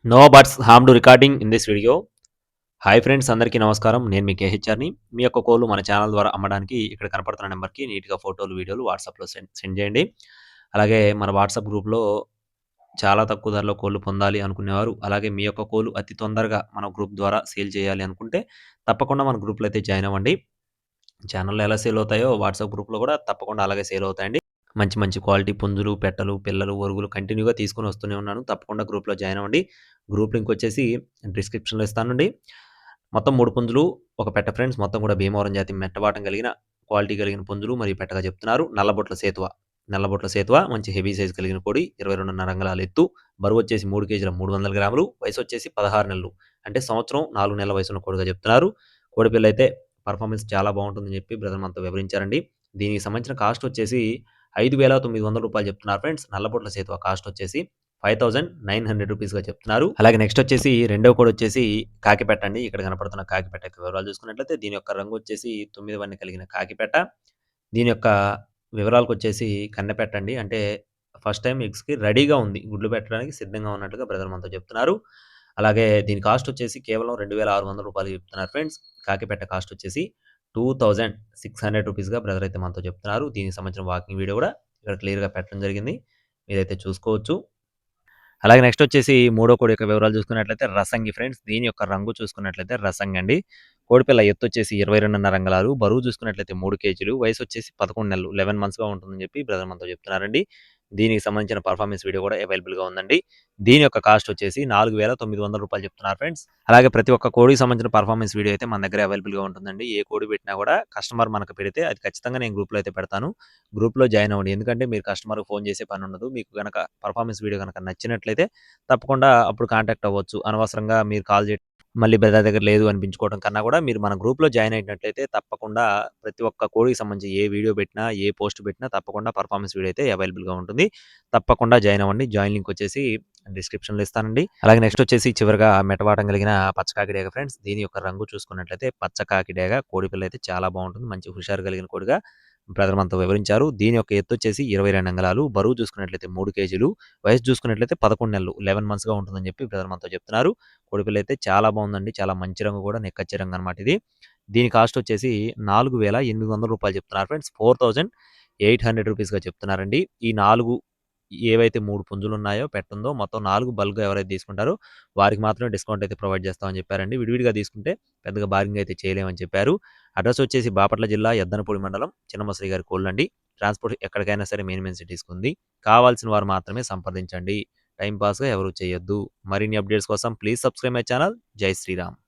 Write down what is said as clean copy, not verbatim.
No buts harm to recording in this video. Hi friends, అందరికీ నమస్కారం. నేను మీ కేహెచ్ఆర్ని. మీ యొక్క కోళ్ళు మన ఛానల్ ద్వారా అమ్మడానికి ఇక్కడ కనపడుతున్న నెంబర్కి నీట్గా ఫోటోలు, వీడియోలు వాట్సాప్లో సెండ్ చేయండి. అలాగే మన వాట్సాప్ గ్రూప్లో చాలా తక్కువ ధరలో కోళ్ళు పొందాలి అనుకునేవారు, అలాగే మీ యొక్క కోళ్ళు అతి తొందరగా మన గ్రూప్ ద్వారా సేల్ చేయాలి అనుకుంటే తప్పకుండా మన గ్రూప్లో అయితే జాయిన్ అవ్వండి. ఛానల్లో ఎలా సేల్ అవుతాయో వాట్సాప్ గ్రూప్లో కూడా తప్పకుండా అలాగే సేల్ అవుతాయండి. మంచి మంచి క్వాలిటీ పుంజులు, పెట్టలు, పిల్లలు, ఒరుగులు కంటిన్యూగా తీసుకొని వస్తూనే ఉన్నాను. తప్పకుండా గ్రూప్‌లో జాయిన్ అవ్వండి. గ్రూప్ లింక్ వచ్చేసి డిస్క్రిప్షన్‌లో ఇస్తానండి. మొత్తం 3 పుంజులు, ఒక పెట్ట ఫ్రెండ్స్. మొత్తం కూడా భీమవరం జాతి మెట్టవాటం కలిగిన క్వాలిటీ కలిగిన పుంజులు మరియు పెట్టగా చెప్తున్నారు. నల్లబొట్ల సేతువ. నల్లబొట్ల సేతువ మంచి హెవీ సైజ్ కలిగిన కోడి. 22.5 అంగుళాల ఎత్తు. బరువు వచ్చేసి 3 కేజీల 300 గ్రాములు. వయసు వచ్చేసి 16 నెలలు. అంటే సంవత్సరం 4 నెలల వయసున్న కోడిగా చెప్తున్నారు. కోడిపిల్ల అయితే పర్ఫార్మెన్స్ చాలా బాగుంటుందని చెప్పి బ్రదర్ మనతో వివరించారండి. దీనికి సంబంధించిన కాస్ట్ వచ్చేసి రూ. 5,900 చెప్తున్నారు ఫ్రెండ్స్. నల్లబొట్ల సేతువ కాస్ట్ వచ్చేసి రూ. 5,900గా చెప్తున్నారు. అలాగే నెక్స్ట్ వచ్చేసి రెండో కోడి వచ్చేసి కాకిపెట్ట అండి. ఇక్కడ కనపడుతున్న కాకిపెట్ట యొక్క వివరాలు చూసుకున్నట్లయితే దీని యొక్క రంగు వచ్చేసి 9 వన్నె కలిగిన కాకిపెట్ట. దీని యొక్క వివరాలకొచ్చేసి కన్నెపెట్ట అండి. అంటే ఫస్ట్ టైమ్ ఎగ్స్‌కి రెడీగా ఉంది. గుడ్లు పెట్టడానికి సిద్ధంగా ఉన్నట్టుగా బ్రదర్ మనతో చెప్తున్నారు. అలాగే దీని కాస్ట్ వచ్చేసి కేవలం రూ. 2,600 చెప్తున్నారు ఫ్రెండ్స్. కాకిపెట్ట కాస్ట్ వచ్చేసి రూ. 2,600గా బ్రదర్ అయితే మనతో చెప్తున్నారు. దీనికి సంబంధించిన వాకింగ్ వీడియో కూడా ఇక్కడ క్లియర్‌గా పెట్టడం జరిగింది. మీరైతే చూసుకోవచ్చు. అలాగే నెక్స్ట్ వచ్చేసి మూడో కోడి యొక్క వివరాలు చూసుకున్నట్లయితే రసంగి ఫ్రెండ్స్. దీని యొక్క రంగు చూసుకున్నట్లయితే రసంగి అండి. కోడిపిల్ల ఎత్తు వచ్చేసి 22.5 అంగుళాలు. బరువు చూసుకున్నట్లయితే 3 కేజీలు. వయసు వచ్చేసి 11 నెలలు, 11 మంత్స్‌గా ఉంటుందని చెప్పి బ్రదర్ మనతో చెప్తున్నారండి. దీనికి సంబంధించిన పర్ఫార్మెన్స్ వీడియో కూడా అవైలబుల్‌గా ఉందండి. దీని యొక్క కాస్ట్ వచ్చేసి రూ. 4,900 చెప్తున్నారు ఫ్రెండ్స్. అలాగే ప్రతి ఒక్క కోడికి సంబంధించిన పర్ఫార్మెన్స్ వీడియో అయితే మన దగ్గర అవైలబుల్‌గా ఉంటుందండి. ఏ కోడి పెట్టినా కూడా కస్టమర్ మనకు పెడితే అది ఖచ్చితంగా నేను గ్రూప్‌లో అయితే పెడతాను. గ్రూప్‌లో జాయిన్ అవ్వండి. ఎందుకంటే మీరు కస్టమర్‌కి ఫోన్ చేసే పని ఉండదు. మీకు గనక పర్ఫార్మెన్స్ వీడియో గనక నచ్చినట్లయితే తప్పకుండా అప్పుడు కాంటాక్ట్ అవ్వచ్చు. అనవసరంగా మీరు కాల్ చేయడం, మళ్ళీ బ్రదర్ దగ్గర లేదు అనిపించుకోవడం కన్నా కూడా మీరు మన గ్రూప్‌లో జాయిన్ అయినట్లయితే తప్పకుండా ప్రతి ఒక్క కోడికి సంబంధించి ఏ వీడియో పెట్టినా, ఏ పోస్ట్ పెట్టినా తప్పకుండా పర్ఫార్మెన్స్ వీడియో అయితే అవైలబుల్‌గా ఉంటుంది. తప్పకుండా జాయిన్ అవ్వండి. జాయిన్ లింక్ వచ్చేసి డిస్క్రిప్షన్‌లో ఇస్తానండి. అలాగే నెక్స్ట్ వచ్చేసి చివరగా మెటవాటం కలిగిన పచ్చ కాకిడేగ ఫ్రెండ్స్. దీని యొక్క రంగు చూసుకున్నట్లయితే పచ్చ కాకిడేగ. కోడిపిల్ల అయితే చాలా బాగుంటుంది. మంచి హుషారు కలిగిన కోడిగా బ్రదర్ మనతో వివరించారు. దీని యొక్క ఎత్తు వచ్చేసి 22 అంగుళాలు. బరువు చూసుకున్నట్లయితే 3 కేజీలు. వయసు చూసుకున్నట్లయితే 11 నెలలు, 11 మంత్స్‌గా ఉంటుందని చెప్పి బ్రదర్ మనతో చెప్తున్నారు. కోడిపిల్ల అయితే చాలా బాగుందండి. చాలా మంచి రంగు కూడా, నెక్కచ్చి రంగు అనమాట ఇది. దీని కాస్ట్ వచ్చేసి రూ. 4,800 చెప్తున్నారు ఫ్రెండ్స్. రూ. 4,800గా చెప్తున్నారండి. ఈ 4 ఏవైతే 3 పుంజులున్నాయో పెట్టుందో మొత్తం 4 బల్క్‌గా ఎవరైతే తీసుకుంటారో వారికి మాత్రమే డిస్కౌంట్ అయితే ప్రొవైడ్ చేస్తామని చెప్పారండి. విడివిడిగా తీసుకుంటే పెద్దగా బార్గెనింగ్ అయితే చేయలేమని చెప్పారు. అడ్రెస్ వచ్చేసి బాపట్ల జిల్లా యద్దనపూడి మండలం చిన్నమసరి గారి కోళ్ళండి. ట్రాన్స్‌పోర్ట్ ఎక్కడికైనా సరే మెయిన్ సిటీస్‌కి ఉంది. కావాల్సిన వారు మాత్రమే సంప్రదించండి. టైమ్ పాస్‌గా ఎవరు చేయొద్దు. మరిన్ని అప్డేట్స్ కోసం ప్లీజ్ సబ్స్క్రైబ్ మై ఛానల్. జై శ్రీరామ్.